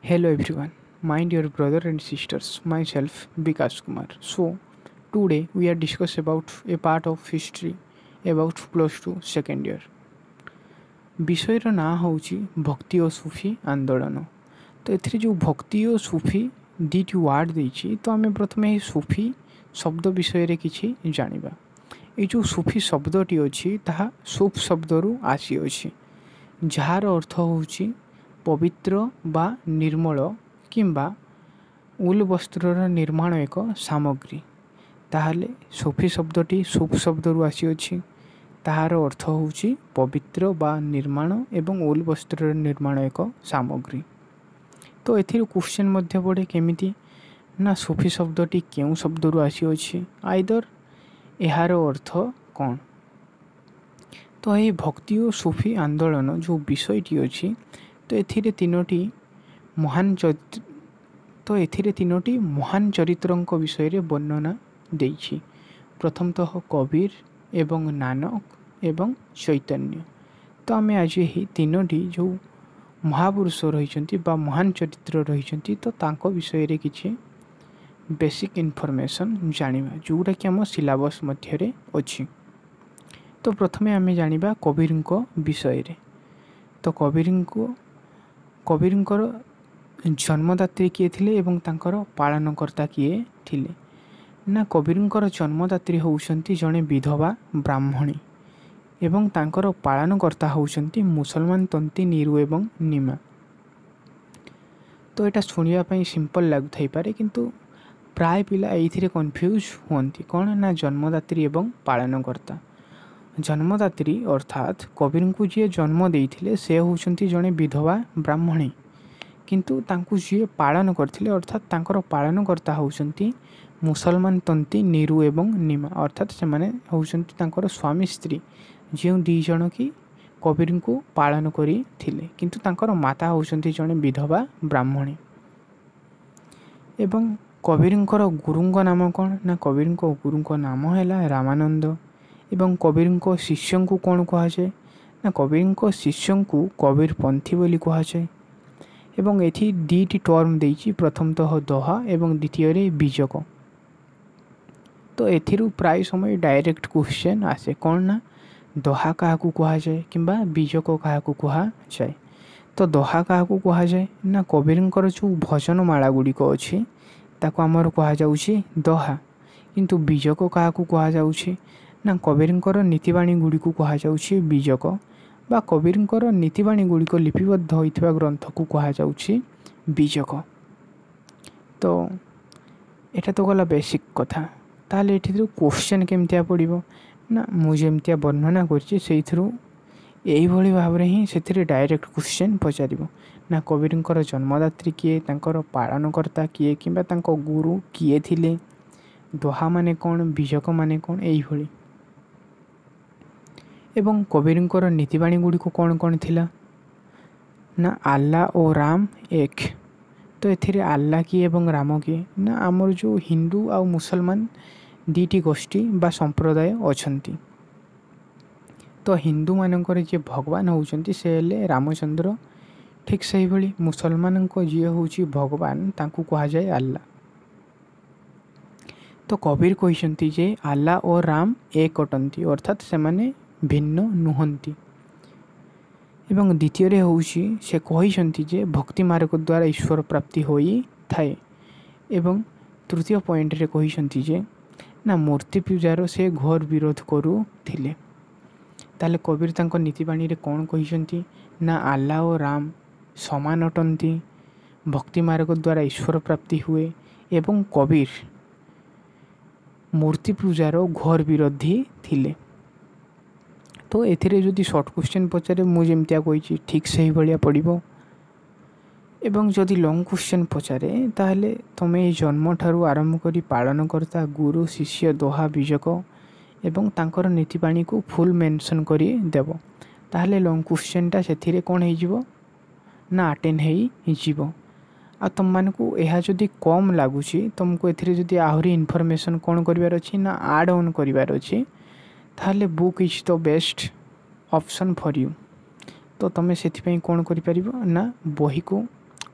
Hello everyone, mind your brother and sisters, myself Vikas Kumar. So, today we are discuss about a part of history about plus 2 second year. ବିଷୟର ନାଁ ହେଉଛି ଭକ୍ତି ଓ ସୁଫି ଆନ୍ଦୋଳନ। ତ ଏଥିରେ ଯେଉଁ ଭକ୍ତି ଓ ସୁଫି ଦୁଇଟି ୱାର୍ଡ଼ ଦେଇଛି, ତ ଆମେ ପ୍ରଥମେ ଏହି ସୁଫି ଶବ୍ଦ ବିଷୟରେ କିଛି ଜାଣିବା। এই ଯେଉଁ ସୁଫି ଶବ୍ଦଟି ଅଛି ତାହା ସୁଫ୍ ଶବ୍ଦରୁ ଆସିଅଛି, ଯାହାର ଅର୍ଥ ହେଉଛି ପବିତ୍ର ବା ନିର୍ମଳ କିମ୍ବା ଉଲ୍ ବସ୍ତ୍ରର ନିର୍ମାଣ ଏକ ସାମଗ୍ରୀ। ତାହେଲେ ସୁଫି ଶବ୍ଦଟି ସୁଫ୍ ଶବ୍ଦରୁ ଆସିଅଛି, ତାହାର ଅର୍ଥ ହେଉଛି ପବିତ୍ର ବା ନିର୍ମାଣ ଏବଂ ଉଲ୍ ବସ୍ତ୍ରର ନିର୍ମାଣ ଏକ ସାମଗ୍ରୀ। ତ ଏଥିରୁ କ୍ୱେଶ୍ଚନ୍ ମଧ୍ୟ ପଡ଼େ କେମିତି ନା ସୁଫି ଶବ୍ଦଟି କେଉଁ ଶବ୍ଦରୁ ଆସିଅଛି, ଆଇଦର ଏହାର ଅର୍ଥ କ'ଣ। ତ ଏହି ଭକ୍ତି ଓ ସୁଫି ଆନ୍ଦୋଳନ ଯେଉଁ ବିଷୟଟି ଅଛି, ତ ଏଥିରେ ତିନୋଟି ମହାନ ଚରିତ୍ରଙ୍କ ବିଷୟରେ ବର୍ଣ୍ଣନା ଦେଇଛି। ପ୍ରଥମତଃ କବୀର ଏବଂ ନାନକ ଏବଂ ଚୈତନ୍ୟ। ତ ଆମେ ଆଜି ଏହି ତିନୋଟି ଯେଉଁ ମହାପୁରୁଷ ରହିଛନ୍ତି ବା ମହାନ ଚରିତ୍ର ରହିଛନ୍ତି, ତ ତାଙ୍କ ବିଷୟରେ କିଛି ବେସିକ୍ ଇନଫର୍ମେସନ୍ ଜାଣିବା, ଯେଉଁଟାକି ଆମ ସିଲାବସ୍ ମଧ୍ୟରେ ଅଛି। ତ ପ୍ରଥମେ ଆମେ ଜାଣିବା କବୀରଙ୍କ ବିଷୟରେ। ତ କବୀରଙ୍କର ଜନ୍ମଦାତ୍ରୀ କିଏ ଥିଲେ ଏବଂ ତାଙ୍କର ପାଳନକର୍ତ୍ତା କିଏ ଥିଲେ। ନା କବୀରଙ୍କର ଜନ୍ମଦାତ୍ରୀ ହେଉଛନ୍ତି ଜଣେ ବିଧବା ବ୍ରାହ୍ମଣୀ ଏବଂ ତାଙ୍କର ପାଳନକର୍ତ୍ତା ହେଉଛନ୍ତି ମୁସଲମାନ ତନ୍ତୀ ନିରୁ ଏବଂ ନିମା। ତ ଏଇଟା ଶୁଣିବା ପାଇଁ ସିମ୍ପଲ୍ ଲାଗୁଥାଇପାରେ, କିନ୍ତୁ ପ୍ରାୟ ପିଲା ଏଇଥିରେ କନଫ୍ୟୁଜ୍ ହୁଅନ୍ତି କ'ଣ ନା ଜନ୍ମଦାତ୍ରୀ ଏବଂ ପାଳନକର୍ତ୍ତା। ଜନ୍ମଦାତ୍ରୀ ଅର୍ଥାତ୍ କବୀରଙ୍କୁ ଯିଏ ଜନ୍ମ ଦେଇଥିଲେ ସେ ହେଉଛନ୍ତି ଜଣେ ବିଧବା ବ୍ରାହ୍ମଣୀ, କିନ୍ତୁ ତାଙ୍କୁ ଯିଏ ପାଳନ କରିଥିଲେ ଅର୍ଥାତ୍ ତାଙ୍କର ପାଳନକର୍ତ୍ତା ହେଉଛନ୍ତି ମୁସଲମାନ ତନ୍ତୀ ନିରୁ ଏବଂ ନିମା, ଅର୍ଥାତ୍ ସେମାନେ ହେଉଛନ୍ତି ତାଙ୍କର ସ୍ୱାମୀ ସ୍ତ୍ରୀ, ଯେଉଁ ଦୁଇ ଜଣ କି କବୀରଙ୍କୁ ପାଳନ କରିଥିଲେ, କିନ୍ତୁ ତାଙ୍କର ମାତା ହେଉଛନ୍ତି ଜଣେ ବିଧବା ବ୍ରାହ୍ମଣୀ। ଏବଂ କବୀରଙ୍କର ଗୁରୁଙ୍କ ନାମ କ'ଣ ନା କବୀରଙ୍କ ଗୁରୁଙ୍କ ନାମ ହେଲା ରାମାନନ୍ଦ। ଏବଂ କବୀରଙ୍କ ଶିଷ୍ୟଙ୍କୁ କ'ଣ କୁହାଯାଏ ନା କବୀରଙ୍କ ଶିଷ୍ୟଙ୍କୁ କବୀରପନ୍ଥୀ ବୋଲି କୁହାଯାଏ। ଏବଂ ଏଠି ଦୁଇଟି ଟର୍ମ ଦେଇଛି, ପ୍ରଥମତଃ ଦୋହା ଏବଂ ଦ୍ୱିତୀୟରେ ବିଜକ। ତ ଏଥିରୁ ପ୍ରାୟ ସମୟ ଡାଇରେକ୍ଟ କ୍ୱେଶ୍ଚନ୍ ଆସେ କ'ଣ ନା ଦୋହା କାହାକୁ କୁହାଯାଏ କିମ୍ବା ବିଜକ କାହାକୁ କୁହାଯାଏ। ତ ଦୋହା କାହାକୁ କୁହାଯାଏ ନା କବୀରଙ୍କର ଯେଉଁ ଭଜନମାଳା ଗୁଡ଼ିକ ଅଛି ତାକୁ ଆମର କୁହାଯାଉଛି ଦୋହା, କିନ୍ତୁ ବିଜକ କାହାକୁ କୁହାଯାଉଛି ନା କବୀରଙ୍କର ନୀତିବାଣୀ ଗୁଡ଼ିକୁ କୁହାଯାଉଛି ବିଜକ, ବା କବୀରଙ୍କର ନୀତିବାଣୀ ଗୁଡ଼ିକ ଲିପିବଦ୍ଧ ହୋଇଥିବା ଗ୍ରନ୍ଥକୁ କୁହାଯାଉଛି ବିଜକ। ତ ଏଇଟା ତ ଗଲା ବେସିକ୍ କଥା। ତାହେଲେ ଏଠିରୁ କ୍ୱେଶ୍ଚନ୍ କେମିତିଆ ପଡ଼ିବ ନା ମୁଁ ଯେମିତିଆ ବର୍ଣ୍ଣନା କରିଛି ସେଇଥିରୁ ଏଇଭଳି ଭାବରେ ହିଁ ସେଥିରେ ଡାଇରେକ୍ଟ କ୍ୱେଶ୍ଚନ୍ ପଚାରିବ ନା କବୀରଙ୍କର ଜନ୍ମଦାତ୍ରୀ କିଏ, ତାଙ୍କର ପାଳନକର୍ତ୍ତା କିଏ କିମ୍ବା ତାଙ୍କ ଗୁରୁ କିଏ ଥିଲେ, ଦୋହା ମାନେ କ'ଣ, ବିଜକ ମାନେ କ'ଣ, ଏଇଭଳି। ଏବଂ କବୀରଙ୍କର ନୀତିବାଣୀ ଗୁଡ଼ିକ କ'ଣ କ'ଣ ଥିଲା ନା ଆଲ୍ଲା ଓ ରାମ ଏକ। ତ ଏଥିରେ ଆଲ୍ଲା କିଏ ଏବଂ ରାମ କିଏ ନା ଆମର ଯେଉଁ ହିନ୍ଦୁ ଆଉ ମୁସଲମାନ ଦୁଇଟି ଗୋଷ୍ଠୀ ବା ସମ୍ପ୍ରଦାୟ ଅଛନ୍ତି। ତ ହିନ୍ଦୁମାନଙ୍କର ଯିଏ ଭଗବାନ ହେଉଛନ୍ତି ସେ ହେଲେ ରାମଚନ୍ଦ୍ର, ଠିକ୍ ସେହିଭଳି ମୁସଲମାନଙ୍କ ଯିଏ ହେଉଛି ଭଗବାନ ତାଙ୍କୁ କୁହାଯାଏ ଆଲ୍ଲା। ତ କବୀର କହିଛନ୍ତି ଯେ ଆଲ୍ଲା ଓ ରାମ ଏକ ଅଟନ୍ତି, ଅର୍ଥାତ୍ ସେମାନେ ଭିନ୍ନ ନୁହନ୍ତି। ଏବଂ ଦ୍ୱିତୀୟରେ ହେଉଛି ସେ କହିଛନ୍ତି ଯେ ଭକ୍ତି ମାର୍ଗ ଦ୍ୱାରା ଈଶ୍ୱର ପ୍ରାପ୍ତି ହୋଇଥାଏ। ଏବଂ ତୃତୀୟ ପଏଣ୍ଟରେ କହିଛନ୍ତି ଯେ ନା ମୂର୍ତ୍ତି ପୂଜାର ସେ ଘୋର ବିରୋଧ କରୁଥିଲେ। ତାହେଲେ କବୀର ତାଙ୍କ ନୀତିବାଣୀରେ କ'ଣ କହିଛନ୍ତି ନା ଆଲ୍ଲା ଓ ରାମ ସମାନ ଅଟନ୍ତି, ଭକ୍ତି ମାର୍ଗ ଦ୍ୱାରା ଈଶ୍ୱର ପ୍ରାପ୍ତି ହୁଏ ଏବଂ କବୀର ମୂର୍ତ୍ତି ପୂଜାର ଘୋର ବିରୋଧୀ ଥିଲେ। ତ ଏଥିରେ ଯଦି ସର୍ଟ କ୍ୱେଶ୍ଚନ୍ ପଚାରେ ମୁଁ ଯେମିତିଆ କହିଛି ଠିକ୍ ସେହିଭଳିଆ ପଡ଼ିବ। ଏବଂ ଯଦି ଲଙ୍ଗ୍ କ୍ୱେଶ୍ଚନ୍ ପଚାରେ ତାହେଲେ ତୁମେ ଏଇ ଜନ୍ମଠାରୁ ଆରମ୍ଭ କରି ପାଳନକର୍ତ୍ତା, ଗୁରୁ, ଶିଷ୍ୟ, ଦୋହା, ବିଜକ ଏବଂ ତାଙ୍କର ନୀତିବାଣୀକୁ ଫୁଲ୍ ମେନସନ୍ କରି ଦେବ। ତାହେଲେ ଲଙ୍ଗ୍ କ୍ୱେଶ୍ଚନ୍ଟା ସେଥିରେ କ'ଣ ହେଇଯିବ ନା ଆଟେଣ୍ଡ ହେଇଯିବ। ଆଉ ତୁମମାନଙ୍କୁ ଏହା ଯଦି କମ୍ ଲାଗୁଛି, ତୁମକୁ ଏଥିରେ ଯଦି ଆହୁରି ଇନଫର୍ମେସନ୍ କ'ଣ କରିବାର ଅଛି ନା ଆଡ଼୍ ଅନ୍ କରିବାର ଅଛି, ତାହେଲେ book is the best option for you. ତ ତୁମେ ସେଥିପାଇଁ କ'ଣ କରିପାରିବ ନା ବହିକୁ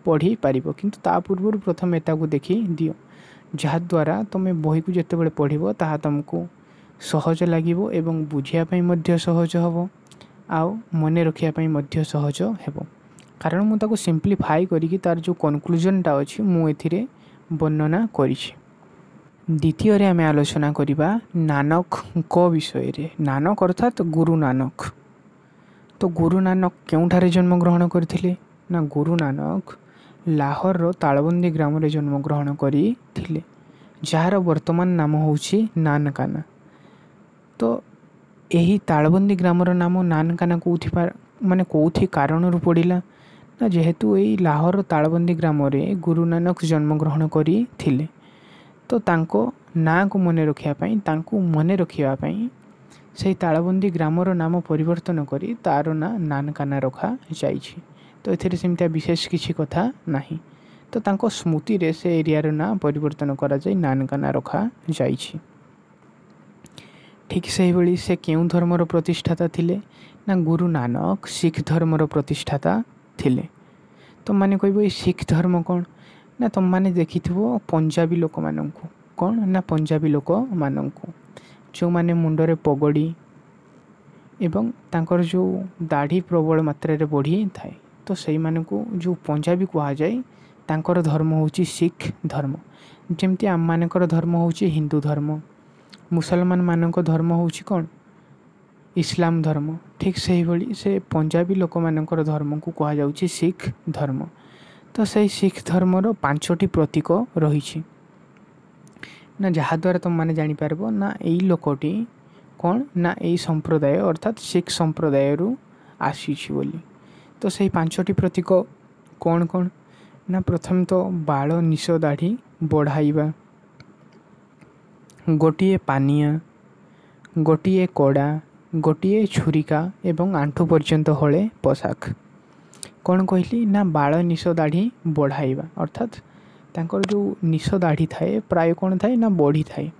पढ़ी पारिबो। किंतु ता पूर्व प्रथम एताकू देखी दियो, जहाद्वारा तुम बही को जितेबाला पढ़ो ताहा तुमको सहज लगे एवं बुझापी सहज हम आउ मन रखापी सहज हो। कारण मुझे सिंप्लीफाई करी तार जो कनक्लूजनटा अच्छी मुझे वर्णना करिछि। द्वितीय आम आलोचना करवा नानक विषय रे। नानक अर्थात गुरु नानक। तो गुरु नानक केउठारे जन्म ग्रहण करथिले ना गुरु नानक लाहौर रो तालबंदी ग्राम रे जन्म ग्रहण करथिले, जार वर्तमान नाम होउछि नानकाना। तो यही तालबंदी ग्रामर नाम नानकाना कौथि माने कौथि कारण पड़ा ना जेहेतु यही लाहौर तालबंदी ग्राम रे गुरु नानक जन्म ग्रहण करथिले, तो तांको ना को मन रखापी तांको मन रखापी से तालबंदी ग्रामर नाम परिवर्तन करी तार ना नानकाना रखा जाइछि। तो एथिरे सेमता विशेष किछि कथा नाही। तो तांको स्मृति रे से एरिया ना परिवर्तन करा जाय नानकाना रखा जाइछि। ठीक से भली से केउ धर्मर प्रतिष्ठाता थिले ना गुरु नानक सिख धर्मर प्रतिष्ठाता थिले। तो माने कहबो सिख धर्म कौन ना तुम माने देखिथिबो पंजाबी लोक माननकु कौन ना पंजाबी लोक माननकु जो माने मुंडरे पगड़ी एवं तांकर जो दाढ़ी प्रबल मात्रा रे बढ़ी थाए, तो सही मानकु जो पंजाबी कहा जाए तांकर धर्म होची सिख धर्म। जेमती आम मानकर धर्म होची हिंदू धर्म, मुसलमान मानक धर्म होची कौन इस्लाम धर्म। ठीक से ही भली से पंजाबी लोक मानकर धर्म को कहा जाउची सिख धर्म। तो सही सिख धर्मर 5टी प्रतीक रही ना, जहाद्वारा तुम मैंने जापर ना यही लोकटी कौन ना यही संप्रदाय अर्थात सिख संप्रदाय रु आसी बोली। तो सही 5टी प्रतीक कौन कौन ना प्रथम तो बाल निश दाढ़ी बढ़ाइबा, गोटिए पानिया, गोटिए कड़ा, गोटिए छुरिका एवं आंठू पर्यंत हले पोशाक। कौन कहली ना बाल निश दाढ़ी बढ़ाइबा अर्थात तांकर जो निश दाढ़ी थाए प्राय कौन थाए ना बढ़ी थाए।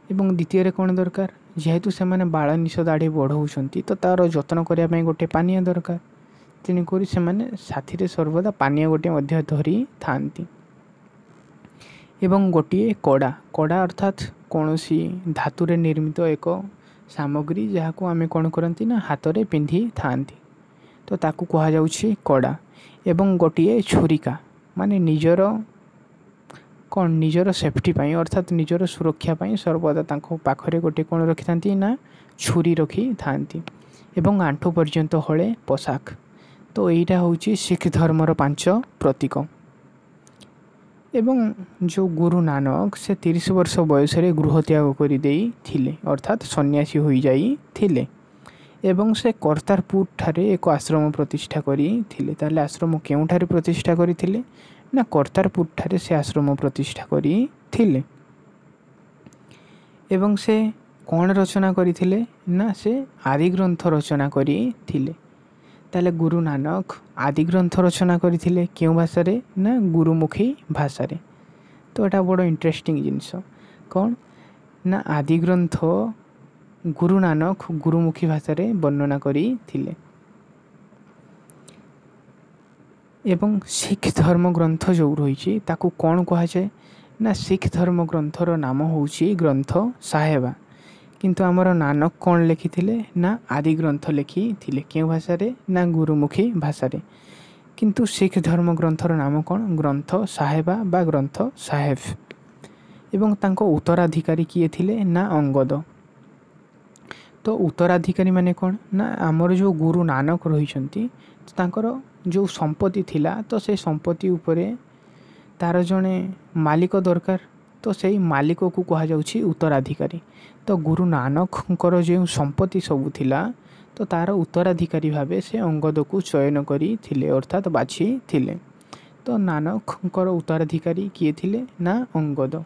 एवं द्वितीय रे कौन दरकार जेहेतु से माने बाल निश दाढ़ी बढ़ाउछंती तो तार जतन करिया पई गोटे पानिया दरकार, तेणुकरी से माने साथी रे सर्वदा पानिया गोटे मध्य धरी थांती। एवं गोटिए कड़ा, कड़ा अर्थात कौनसी धातु रे निर्मित एक सामग्री जहाको आमे कौन करंती ना हाथ रे पिंधी थांती, तो ताकू कहा जाउछि कड़ा। एवं गोटिए छुरिका माने निजर कौन निजर सेफ्टी पाई अर्थात निजर सुरक्षा पाई सर्वदा तांको पाखरे गोटे कौन रखि थांती ना छुरी रखी थांती। एवं आंठू पर्यंत हले पोशाक। तो यहीटा होउछि सिख धर्मर 5 प्रतीक। एवं जो गुरु नानक से 30 वर्ष बयस रे गृह त्याग करि देई थिले अर्थात सन्यासी होई जाई थिले एवं से करतारपुर ठारे एक आश्रम प्रतिष्ठा करी थिले। ताले आश्रम केउठारे प्रतिष्ठा करी थिले ना करतारपुर ठारे से आश्रम प्रतिष्ठा करी थिले। एवं से कौन रचना करी थिले ना से आदि ग्रंथ रचना करी थिले। ताले गुरु नानक आदि ग्रंथ रचना करी थिले केउ भाषा रे ना गुरुमुखी भाषा रे। तो एटा बड़ इंटरेस्टिंग जिनिस कौन ना आदि ग्रंथ गुरु नानक गुरुमुखी भाषा रे वर्णना करी थिले। एवं सिख धर्म ग्रंथ जो रही ताकू कौन कहा जाए ना सिख धर्म ग्रंथर नाम होउछि ग्रंथ साहेबा। किंतु आमर नानक कौन लिखी थिले ना आदि ग्रंथ लिखी थिले केउ भाषा रे ना गुरुमुखी भाषा रे। किंतु सिख धर्म ग्रंथर नाम कौन ग्रंथ साहेबा बा ग्रंथ साहेब। एवं तांको उत्तराधिकारी किए थिले ना अंगद। तो उत्तराधिकारी माने कौन ना आमर जो गुरु नानक रही तांकर जो संपत्ति थिला तो से संपत्ति उपरे तार जने मालिक दरकार, तो से मालिक को कहा जाउछि उत्तराधिकारी। तो गुरु नानक जो संपत्ति सबू थिला तो तार उत्तराधिकारी भावे से अंगद को चयन करी थिले अर्थात बाछि थिले। तो नानक उत्तराधिकारी किए थिले ना अंगद।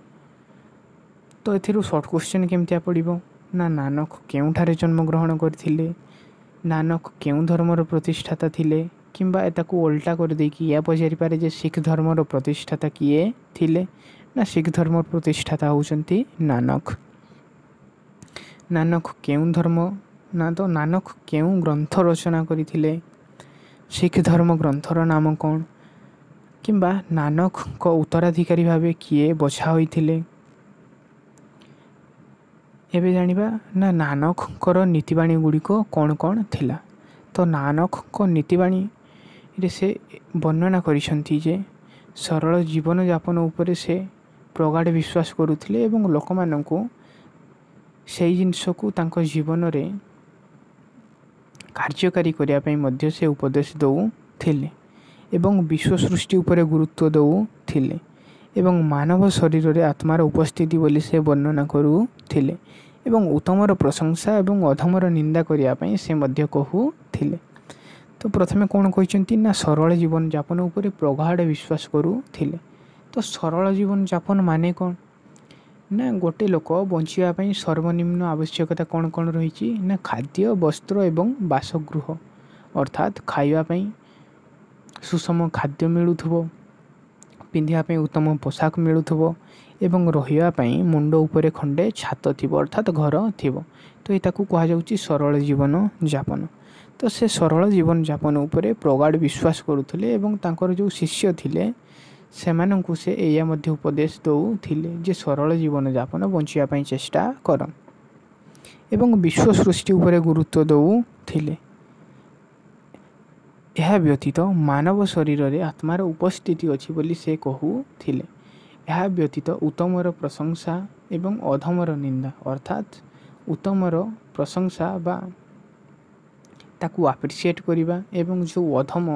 तो एथिरु शॉर्ट क्वेश्चन केमतिया पड़िबो ना नानक केउठारे जन्म ग्रहण करथिले, नानक केउ धर्मर प्रतिष्ठाता थिले, किंबा एताकू उल्टा कर देकी या पचारि पारे जे सिख धर्मर प्रतिष्ठाता किए थिले ना सिख धर्म प्रतिष्ठाता होउचंती नानक। नानक केउ धर्म ना तो नानक केउ ग्रंथ रचना करथिले, सिख धर्म ग्रंथर नाम कौन କିମ୍ବା ନାନକଙ୍କ ଉତ୍ତରାଧିକାରୀ ଭାବେ କିଏ ବଛା ହୋଇଥିଲେ? ଏବେ ଜାଣିବା ନା ନାନକଙ୍କର ନୀତିବାଣୀ ଗୁଡ଼ିକ କ'ଣ କ'ଣ ଥିଲା। ତ ନାନକଙ୍କ ନୀତିବାଣୀରେ ସେ ବର୍ଣ୍ଣନା କରିଛନ୍ତି ଯେ ସରଳ ଜୀବନଯାପନ ଉପରେ ସେ ପ୍ରଗାଢ଼ ବିଶ୍ୱାସ କରୁଥିଲେ ଏବଂ ଲୋକମାନଙ୍କୁ ସେଇ ଜିନିଷକୁ ତାଙ୍କ ଜୀବନରେ କାର୍ଯ୍ୟକାରୀ କରିବା ପାଇଁ ମଧ୍ୟ ସେ ଉପଦେଶ ଦେଉଥିଲେ ଏବଂ ବିଶ୍ୱ ସୃଷ୍ଟି ଉପରେ ଗୁରୁତ୍ୱ ଦେଉଥିଲେ ଏବଂ ମାନବ ଶରୀରରେ ଆତ୍ମାର ଉପସ୍ଥିତି ବୋଲି ସେ ବର୍ଣ୍ଣନା କରୁଥିଲେ ଏବଂ ଉତ୍ତମର ପ୍ରଶଂସା ଏବଂ ଅଧମର ନିନ୍ଦା କରିବା ପାଇଁ ସେ ମଧ୍ୟ କହୁଥିଲେ। ତ ପ୍ରଥମେ କ'ଣ କହିଛନ୍ତି ନା ସରଳ ଜୀବନଯାପନ ଉପରେ ପ୍ରଗାଢ଼ ବିଶ୍ୱାସ କରୁଥିଲେ। ତ ସରଳ ଜୀବନଯାପନ ମାନେ କ'ଣ ନା ଗୋଟେ ଲୋକ ବଞ୍ଚିବା ପାଇଁ ସର୍ବନିମ୍ନ ଆବଶ୍ୟକତା କ'ଣ କ'ଣ ରହିଛି ନା ଖାଦ୍ୟ, ବସ୍ତ୍ର ଏବଂ ବାସଗୃହ, ଅର୍ଥାତ୍ ଖାଇବା ପାଇଁ ସୁଷମ ଖାଦ୍ୟ ମିଳୁଥିବ, ପିନ୍ଧିବା ପାଇଁ ଉତ୍ତମ ପୋଷାକ ମିଳୁଥିବ ଏବଂ ରହିବା ପାଇଁ ମୁଣ୍ଡ ଉପରେ ଖଣ୍ଡେ ଛାତ ଥିବ ଅର୍ଥାତ୍ ଘର ଥିବ। ତ ଏଟାକୁ କୁହାଯାଉଛି ସରଳ ଜୀବନଯାପନ। ତ ସେ ସରଳ ଜୀବନଯାପନ ଉପରେ ପ୍ରଗାଢ଼ ବିଶ୍ୱାସ କରୁଥିଲେ ଏବଂ ତାଙ୍କର ଯେଉଁ ଶିଷ୍ୟ ଥିଲେ ସେମାନଙ୍କୁ ସେ ଏଇଆ ମଧ୍ୟ ଉପଦେଶ ଦେଉଥିଲେ ଯେ ସରଳ ଜୀବନଯାପନ ବଞ୍ଚିବା ପାଇଁ ଚେଷ୍ଟା କର ଏବଂ ବିଶ୍ୱ ସୃଷ୍ଟି ଉପରେ ଗୁରୁତ୍ୱ ଦେଉଥିଲେ। ଏହା ବ୍ୟତୀତ ମାନବ ଶରୀରରେ ଆତ୍ମାର ଉପସ୍ଥିତି ଅଛି ବୋଲି ସେ କହୁଥିଲେ। ଏହା ବ୍ୟତୀତ ଉତ୍ତମର ପ୍ରଶଂସା ଏବଂ ଅଧମର ନିନ୍ଦା, ଅର୍ଥାତ୍ ଉତ୍ତମର ପ୍ରଶଂସା ବା ତାକୁ ଆପ୍ରିସିଏଟ୍ କରିବା ଏବଂ ଯେଉଁ ଅଧମ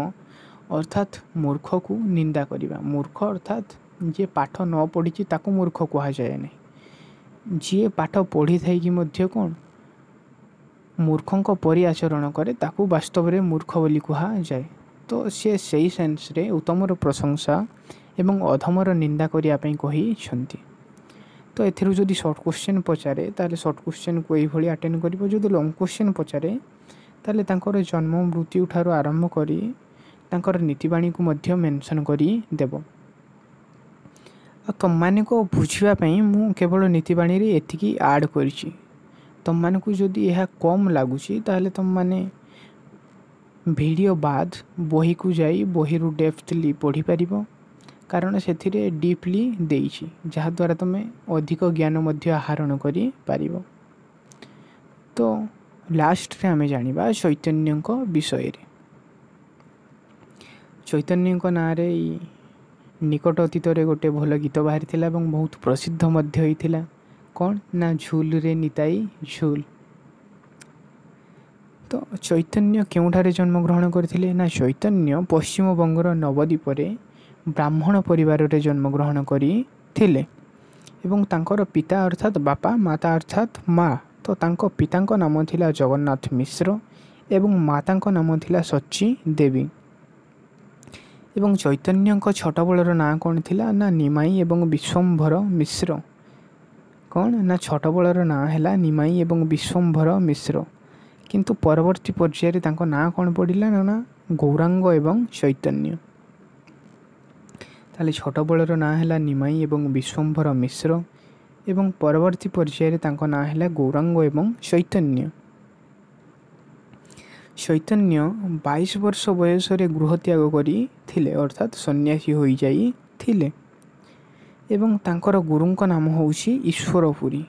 ଅର୍ଥାତ୍ ମୂର୍ଖକୁ ନିନ୍ଦା କରିବା। ମୂର୍ଖ ଅର୍ଥାତ୍ ଯିଏ ପାଠ ନ ପଢ଼ିଛି ତାକୁ ମୂର୍ଖ କୁହାଯାଏ ନାହିଁ। ଯିଏ ପାଠ ପଢ଼ିଥାଇକି ମଧ୍ୟ କ'ଣ ମୂର୍ଖଙ୍କ ପରି ଆଚରଣ କରେ ତାକୁ ବାସ୍ତବରେ ମୂର୍ଖ ବୋଲି କୁହାଯାଏ। ତ ସେ ସେଇ ସେନ୍ସରେ ଉତ୍ତମର ପ୍ରଶଂସା ଏବଂ ଅଧମର ନିନ୍ଦା କରିବା ପାଇଁ କହିଛନ୍ତି। ତ ଏଥିରୁ ଯଦି ସର୍ଟ କ୍ୱେଶ୍ଚନ୍ ପଚାରେ ତାହେଲେ ସର୍ଟ କ୍ୱେଶ୍ଚନ୍କୁ ଏଇଭଳି ଆଟେଣ୍ଡ କରିବ। ଯଦି ଲଙ୍ଗ୍ କ୍ୱେଶ୍ଚନ୍ ପଚାରେ ତାହେଲେ ତାଙ୍କର ଜନ୍ମ ମୃତ୍ୟୁ ଠାରୁ ଆରମ୍ଭ କରି ତାଙ୍କର ନୀତିବାଣୀକୁ ମଧ୍ୟ ମେନସନ୍ କରି ଦେବ। ଆଉ ତମମାନଙ୍କୁ ବୁଝିବା ପାଇଁ ମୁଁ କେବଳ ନୀତିବାଣୀରେ ଏତିକି ଆଡ଼୍ କରିଛି। ତମମାନଙ୍କୁ ଯଦି ଏହା କମ୍ ଲାଗୁଛି ତାହେଲେ ତମମାନେ ଭିଡ଼ିଓ ବାଦ ବହିକୁ ଯାଇ ବହିରୁ ଡେପ୍ଥଲି ପଢ଼ିପାରିବ, କାରଣ ସେଥିରେ ଡିପ୍ଲି ଦେଇଛି, ଯାହାଦ୍ୱାରା ତୁମେ ଅଧିକ ଜ୍ଞାନ ମଧ୍ୟ ଆହରଣ କରିପାରିବ। ତ ଲାଷ୍ଟରେ ଆମେ ଜାଣିବା ଚୈତନ୍ୟଙ୍କ ବିଷୟରେ। ଚୈତନ୍ୟଙ୍କ ନାଁରେ ଏଇ ନିକଟ ଅତୀତରେ ଗୋଟେ ଭଲ ଗୀତ ବାହାରିଥିଲା ଏବଂ ବହୁତ ପ୍ରସିଦ୍ଧ ମଧ୍ୟ ହୋଇଥିଲା। କ'ଣ ନା ଝୁଲରେ ନିତାଇ ଝୁଲ। ତ ଚୈତନ୍ୟ କେଉଁଠାରେ ଜନ୍ମଗ୍ରହଣ କରିଥିଲେ ନା ଚୈତନ୍ୟ ପଶ୍ଚିମବଙ୍ଗର ନବଦ୍ୱୀପରେ ବ୍ରାହ୍ମଣ ପରିବାରରେ ଜନ୍ମଗ୍ରହଣ କରିଥିଲେ ଏବଂ ତାଙ୍କର ପିତା ଅର୍ଥାତ୍ ବାପା, ମାତା ଅର୍ଥାତ୍ ମା। ତ ତାଙ୍କ ପିତାଙ୍କ ନାମ ଥିଲା ଜଗନ୍ନାଥ ମିଶ୍ର ଏବଂ ମାତାଙ୍କ ନାମ ଥିଲା ସଚୀ ଦେବୀ। ଏବଂ ଚୈତନ୍ୟଙ୍କ ଛୋଟବେଳର ନାଁ କ'ଣ ଥିଲା ନା ନିମାଇ ଏବଂ ବିଶ୍ୱମ୍ଭର ମିଶ୍ର। କ'ଣ ନା ଛୋଟବେଳର ନାଁ ହେଲା ନିମାଇ ଏବଂ ବିଶ୍ୱମ୍ଭର ମିଶ୍ର, କିନ୍ତୁ ପରବର୍ତ୍ତୀ ପର୍ଯ୍ୟାୟରେ ତାଙ୍କ ନାଁ କ'ଣ ପଡ଼ିଲା ନା ଗୌରାଙ୍ଗ ଏବଂ ଚୈତନ୍ୟ। ତାହେଲେ ଛୋଟବେଳର ନାଁ ହେଲା ନିମାଇ ଏବଂ ବିଶ୍ୱମ୍ଭର ମିଶ୍ର ଏବଂ ପରବର୍ତ୍ତୀ ପର୍ଯ୍ୟାୟରେ ତାଙ୍କ ନାଁ ହେଲା ଗୌରାଙ୍ଗ ଏବଂ ଚୈତନ୍ୟ। ଚୈତନ୍ୟ 22 ବର୍ଷ ବୟସରେ ଗୃହତ୍ୟାଗ କରିଥିଲେ ଅର୍ଥାତ୍ ସନ୍ନ୍ୟାସୀ ହୋଇଯାଇଥିଲେ ଏବଂ ତାଙ୍କର ଗୁରୁଙ୍କ ନାମ ହେଉଛି ଈଶ୍ୱରପୁରୀ।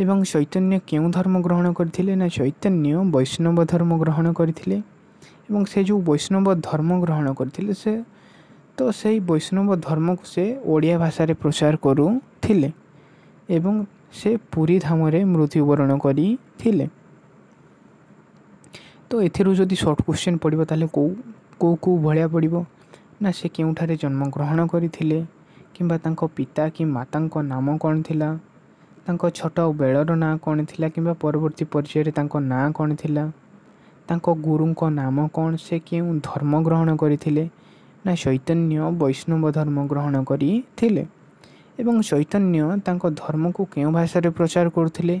ଏବଂ ଚୈତନ୍ୟ କେଉଁ ଧର୍ମ ଗ୍ରହଣ କରିଥିଲେ ନା ଚୈତନ୍ୟ ବୈଷ୍ଣବ ଧର୍ମ ଗ୍ରହଣ କରିଥିଲେ ଏବଂ ସେ ଯେଉଁ ବୈଷ୍ଣବ ଧର୍ମ ଗ୍ରହଣ କରିଥିଲେ ସେଇ ବୈଷ୍ଣବ ଧର୍ମକୁ ସେ ଓଡ଼ିଆ ଭାଷାରେ ପ୍ରଚାର କରୁଥିଲେ ଏବଂ ସେ ପୁରୀ ଧାମରେ ମୃତ୍ୟୁବରଣ କରିଥିଲେ। ତ ଏଥିରୁ ଯଦି ସର୍ଟ କ୍ୱେଶ୍ଚନ୍ ପଡ଼ିବ ତାହେଲେ କେଉଁ ଭଳିଆ ପଡ଼ିବ ନା ସେ କେଉଁଠାରେ ଜନ୍ମଗ୍ରହଣ କରିଥିଲେ କିମ୍ବା ତାଙ୍କ ପିତା କି ମାତାଙ୍କ ନାମ କ'ଣ ଥିଲା, ତାଙ୍କ ଛୋଟ ବେଳର ନାଁ କ'ଣ ଥିଲା କିମ୍ବା ପରବର୍ତ୍ତୀ ପର୍ଯ୍ୟାୟରେ ତାଙ୍କ ନାଁ କ'ଣ ଥିଲା, ତାଙ୍କ ଗୁରୁଙ୍କ ନାମ କ'ଣ, ସେ କେଉଁ ଧର୍ମ ଗ୍ରହଣ କରିଥିଲେ ନା ଚୈତନ୍ୟ ବୈଷ୍ଣବ ଧର୍ମ ଗ୍ରହଣ କରିଥିଲେ ଏବଂ ଚୈତନ୍ୟ ତାଙ୍କ ଧର୍ମକୁ କେଉଁ ଭାଷାରେ ପ୍ରଚାର କରୁଥିଲେ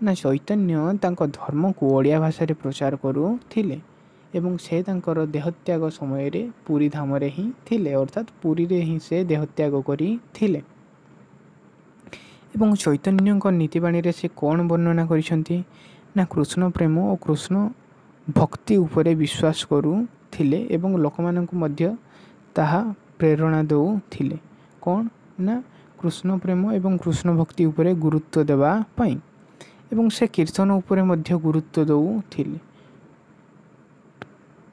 ନା ଚୈତନ୍ୟ ତାଙ୍କ ଧର୍ମକୁ ଓଡ଼ିଆ ଭାଷାରେ ପ୍ରଚାର କରୁଥିଲେ ଏବଂ ସେ ତାଙ୍କର ଦେହତ୍ୟାଗ ସମୟରେ ପୁରୀ ଧାମରେ ହିଁ ଥିଲେ ଅର୍ଥାତ୍ ପୁରୀରେ ହିଁ ସେ ଦେହତ୍ୟାଗ କରିଥିଲେ। ଏବଂ ଚୈତନ୍ୟଙ୍କ ନୀତିବାଣୀରେ ସେ କ'ଣ ବର୍ଣ୍ଣନା କରିଛନ୍ତି ନା କୃଷ୍ଣ ପ୍ରେମ ଓ କୃଷ୍ଣ ଭକ୍ତି ଉପରେ ବିଶ୍ୱାସ କରୁଥିଲେ ଏବଂ ଲୋକମାନଙ୍କୁ ମଧ୍ୟ ତାହା ପ୍ରେରଣା ଦେଉଥିଲେ। କ'ଣ ନା କୃଷ୍ଣ ପ୍ରେମ ଏବଂ କୃଷ୍ଣ ଭକ୍ତି ଉପରେ ଗୁରୁତ୍ୱ ଦେବା ପାଇଁ, ଏବଂ ସେ କୀର୍ତ୍ତନ ଉପରେ ମଧ୍ୟ ଗୁରୁତ୍ୱ ଦେଉଥିଲେ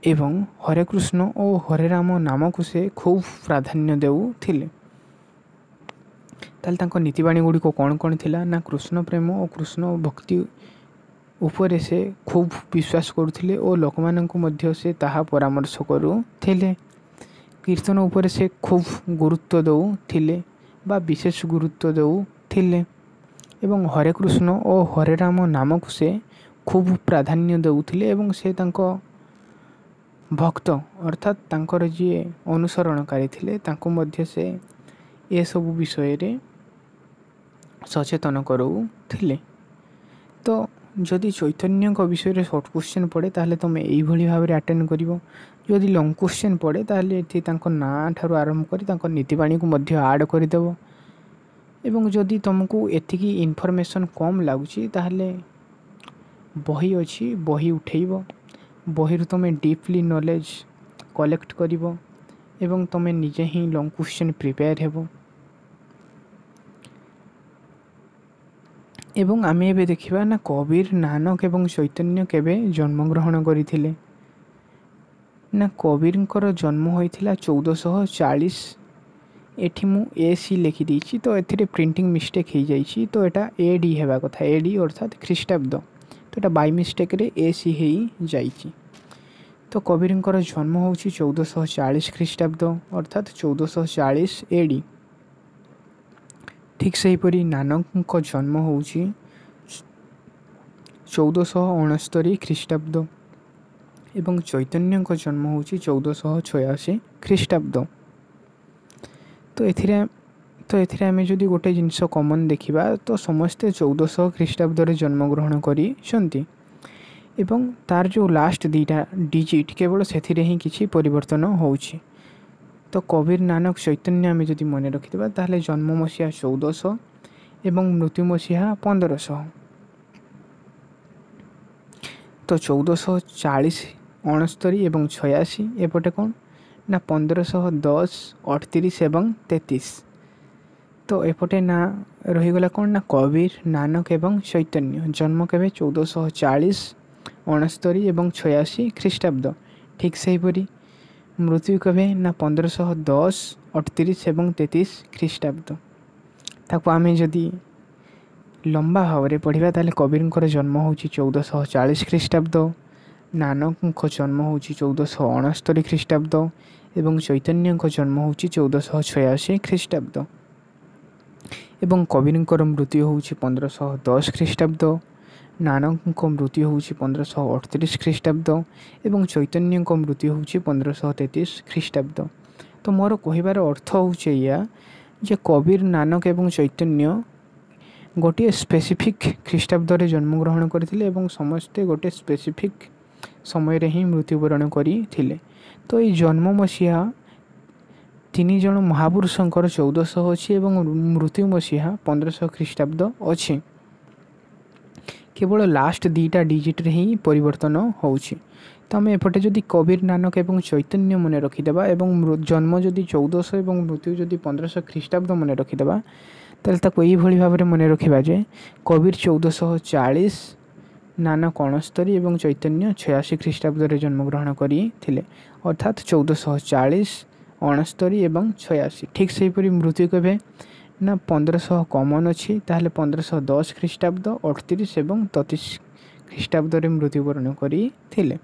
ଏବଂ ହରେ କୃଷ୍ଣ ଓ ହରେ ରାମ ନାମକୁ ସେ ଖୁବ୍ ପ୍ରାଧାନ୍ୟ ଦେଉଥିଲେ। ତାହେଲେ ତାଙ୍କ ନୀତିବାଣୀ ଗୁଡ଼ିକ କ'ଣ କ'ଣ ଥିଲା ନା କୃଷ୍ଣ ପ୍ରେମ ଓ କୃଷ୍ଣ ଭକ୍ତି ଉପରେ ସେ ଖୁବ୍ ବିଶ୍ୱାସ କରୁଥିଲେ ଓ ଲୋକମାନଙ୍କୁ ମଧ୍ୟ ସେ ତାହା ପରାମର୍ଶ କରୁଥିଲେ। କୀର୍ତ୍ତନ ଉପରେ ସେ ଖୁବ୍ ଗୁରୁତ୍ୱ ଦେଉଥିଲେ ବା ବିଶେଷ ଗୁରୁତ୍ୱ ଦେଉଥିଲେ ଏବଂ ହରେ କୃଷ୍ଣ ଓ ହରେ ରାମ ନାମକୁ ସେ ଖୁବ୍ ପ୍ରାଧାନ୍ୟ ଦେଉଥିଲେ ଏବଂ ସେ ତାଙ୍କ ଭକ୍ତ ଅର୍ଥାତ୍ ତାଙ୍କର ଯିଏ ଅନୁସରଣକାରୀ ଥିଲେ ତାଙ୍କୁ ମଧ୍ୟ ସେ ଏସବୁ ବିଷୟରେ ସଚେତନ କରାଉଥିଲେ। ତ ଯଦି ଚୈତନ୍ୟଙ୍କ ବିଷୟରେ ସର୍ଟ କ୍ୱେଶ୍ଚନ୍ ପଡ଼େ ତାହେଲେ ତୁମେ ଏଇଭଳି ଭାବରେ ଆଟେଣ୍ଡ କରିବ। ଯଦି ଲଙ୍ଗ୍ କ୍ୱେଶ୍ଚନ୍ ପଡ଼େ ତାହେଲେ ଏଠି ତାଙ୍କ ନାଁ ଠାରୁ ଆରମ୍ଭ କରି ତାଙ୍କ ନୀତିବାଣୀକୁ ମଧ୍ୟ ଆଡ଼୍ କରିଦେବ। ଏବଂ ଯଦି ତୁମକୁ ଏତିକି ଇନଫର୍ମେସନ୍ କମ୍ ଲାଗୁଛି ତାହେଲେ ବହି ଅଛି, ବହି ଉଠେଇବ, ବହିରୁ ତୁମେ ଡିପ୍ଲି ନଲେଜ୍ କଲେକ୍ଟ କରିବ ଏବଂ ତୁମେ ନିଜେ ହିଁ ଲଙ୍ଗ୍ କ୍ୱେଶ୍ଚନ୍ ପ୍ରିପେୟାର ହେବ। ଏବଂ ଆମେ ଏବେ ଦେଖିବା ନା କବୀର, ନାନକ ଏବଂ ଚୈତନ୍ୟ କେବେ ଜନ୍ମଗ୍ରହଣ କରିଥିଲେ। ନା କବୀରଙ୍କର ଜନ୍ମ ହୋଇଥିଲା 1440। ଏଠି ମୁଁ AC ଲେଖିଦେଇଛି ତ ଏଥିରେ ପ୍ରିଣ୍ଟିଂ ମିଷ୍ଟେକ୍ ହେଇଯାଇଛି, ତ ଏଇଟା AD ହେବା କଥା, AD ଅର୍ଥାତ୍ ଖ୍ରୀଷ୍ଟାବ୍ଦ, ତ ଏଇଟା ବାଇ ମିଷ୍ଟେକ୍ରେ AC ହେଇଯାଇଛି। ତ କବୀରଙ୍କର ଜନ୍ମ ହେଉଛି 1440 ଖ୍ରୀଷ୍ଟାବ୍ଦ ଅର୍ଥାତ୍ 1440 AD। ଠିକ୍ ସେହିପରି ନାନକଙ୍କ ଜନ୍ମ ହେଉଛି 1469 ଖ୍ରୀଷ୍ଟାବ୍ଦ ଏବଂ ଚୈତନ୍ୟଙ୍କ ଜନ୍ମ ହେଉଛି 1486 ଖ୍ରୀଷ୍ଟାବ୍ଦ। ତ ଏଥିରେ ଆମେ ଯଦି ଗୋଟେ ଜିନିଷ କମନ୍ ଦେଖିବା ତ ସମସ୍ତେ 1400 ଖ୍ରୀଷ୍ଟାବ୍ଦରେ ଜନ୍ମଗ୍ରହଣ କରିଛନ୍ତି ଏବଂ ତାର ଯେଉଁ ଲାଷ୍ଟ ଦୁଇଟା ଡିଜିଟ୍ କେବଳ ସେଥିରେ ହିଁ କିଛି ପରିବର୍ତ୍ତନ ହେଉଛି। ତ କବୀର, ନାନକ, ଚୈତନ୍ୟ ଆମେ ଯଦି ମନେ ରଖିଦେବା ତାହେଲେ ଜନ୍ମ ମସିହା 1400 ଏବଂ ମୃତ୍ୟୁ ମସିହା 1500। ତ 1440, 69 ଏବଂ 86 ଏପଟେ କ'ଣ ନା 1510, 38 ଏବଂ 33। ତ ଏପଟେ ନା ରହିଗଲା କ'ଣ ନା କବୀର, ନାନକ ଏବଂ ଚୈତନ୍ୟ ଜନ୍ମ କେବେ 1440, 69 ଏବଂ 86 ଖ୍ରୀଷ୍ଟାବ୍ଦ। ଠିକ୍ ସେହିପରି ମୃତ୍ୟୁ କେବେ ନା 1510, 38 ଏବଂ 33 ଖ୍ରୀଷ୍ଟାବ୍ଦ। ତାକୁ ଆମେ ଯଦି ଲମ୍ବା ଭାବରେ ପଢ଼ିବା ତାହେଲେ କବୀରଙ୍କର ଜନ୍ମ ହେଉଛି 1440 ଖ୍ରୀଷ୍ଟାବ୍ଦ, ନାନକଙ୍କ ଜନ୍ମ ହେଉଛି 1469 ଖ୍ରୀଷ୍ଟାବ୍ଦ ଏବଂ ଚୈତନ୍ୟଙ୍କ ଜନ୍ମ ହେଉଛି 1486 ଖ୍ରୀଷ୍ଟାବ୍ଦ ଏବଂ କବୀରଙ୍କର ମୃତ୍ୟୁ ହେଉଛି 1510 ଖ୍ରୀଷ୍ଟାବ୍ଦ, ନାନକଙ୍କ ମୃତ୍ୟୁ ହେଉଛି 1538 ଖ୍ରୀଷ୍ଟାବ୍ଦ ଏବଂ ଚୈତନ୍ୟଙ୍କ ମୃତ୍ୟୁ ହେଉଛି 1533 ଖ୍ରୀଷ୍ଟାବ୍ଦ। ତ ମୋର କହିବାର ଅର୍ଥ ହେଉଛି ଏଇଆ ଯେ କବୀର, ନାନକ ଏବଂ ଚୈତନ୍ୟ ଗୋଟିଏ ସ୍ପେସିଫିକ୍ ଖ୍ରୀଷ୍ଟାବ୍ଦରେ ଜନ୍ମଗ୍ରହଣ କରିଥିଲେ ଏବଂ ସମସ୍ତେ ଗୋଟିଏ ସ୍ପେସିଫିକ୍ ସମୟରେ ହିଁ ମୃତ୍ୟୁବରଣ କରିଥିଲେ। ତ ଏଇ ଜନ୍ମ ମସିହା ତିନି ଜଣ ମହାପୁରୁଷଙ୍କର 1400 ଅଛି ଏବଂ ମୃତ୍ୟୁ ମସିହା 1500 ଖ୍ରୀଷ୍ଟାବ୍ଦ ଅଛି। କେବଳ ଲାଷ୍ଟ ଦୁଇଟା ଡିଜିଟ୍ରେ ହିଁ ପରିବର୍ତ୍ତନ ହେଉଛି। ତ ଆମେ ଏପଟେ ଯଦି କବୀର, ନାନକ ଏବଂ ଚୈତନ୍ୟ ମନେ ରଖିଦେବା ଏବଂ ଜନ୍ମ ଯଦି 1400 ଏବଂ ମୃତ୍ୟୁ ଯଦି 1500 ଖ୍ରୀଷ୍ଟାବ୍ଦ ମନେ ରଖିଦେବା ତାହେଲେ ତାକୁ ଏଇଭଳି ଭାବରେ ମନେ ରଖିବା ଯେ କବୀର 1440, ନାନକ 69 ଏବଂ ଚୈତନ୍ୟ 86 ଖ୍ରୀଷ୍ଟାବ୍ଦରେ ଜନ୍ମଗ୍ରହଣ କରିଥିଲେ ଅର୍ଥାତ୍ 1440, 69 ଏବଂ 86। ଠିକ୍ ସେହିପରି ମୃତ୍ୟୁ କେବେ ନା 1500 କମନ୍ ଅଛି ତାହେଲେ 1510 ଖ୍ରୀଷ୍ଟାବ୍ଦ, 38 ଏବଂ 33 ଖ୍ରୀଷ୍ଟାବ୍ଦରେ ମୃତ୍ୟୁବରଣ କରିଥିଲେ।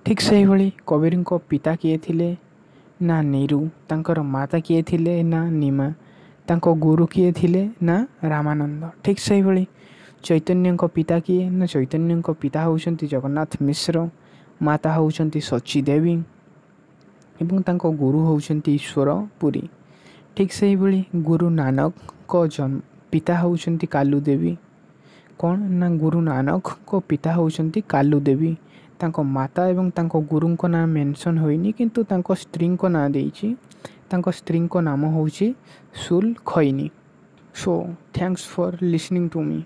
ଠିକ୍ ସେହିଭଳି କବୀରଙ୍କ ପିତା କିଏ ଥିଲେ ନା ନିରୁ, ତାଙ୍କର ମାତା କିଏ ଥିଲେ ନା ନିମା, ତାଙ୍କ ଗୁରୁ କିଏ ଥିଲେ ନା ରାମାନନ୍ଦ। ଠିକ୍ ସେହିଭଳି ଚୈତନ୍ୟଙ୍କ ପିତା କିଏ ନା ଚୈତନ୍ୟଙ୍କ ପିତା ହେଉଛନ୍ତି ଜଗନ୍ନାଥ ମିଶ୍ର, ମାତା ହେଉଛନ୍ତି ସଚୀ ଦେବୀ ଏବଂ ତାଙ୍କ ଗୁରୁ ହେଉଛନ୍ତି ଈଶ୍ୱର ପୁରୀ। ଠିକ୍ ସେହିଭଳି ଗୁରୁ ନାନକଙ୍କ ପିତା ହେଉଛନ୍ତି କାଲୁ ଦେବୀ। କ'ଣ ନା ଗୁରୁ ନାନକଙ୍କ ପିତା ହେଉଛନ୍ତି କାଲୁ ଦେବୀ। ତାଙ୍କ ମାତା ଏବଂ ତାଙ୍କ ଗୁରୁଙ୍କ ନାଁ ମେନସନ୍ ହୋଇନି କିନ୍ତୁ ତାଙ୍କ ସ୍ତ୍ରୀଙ୍କ ନାଁ ଦେଇଛି। ତାଙ୍କ ସ୍ତ୍ରୀଙ୍କ ନାମ ହେଉଛି ସୁଲ ଖଇନି। So thanks for listening to ମି।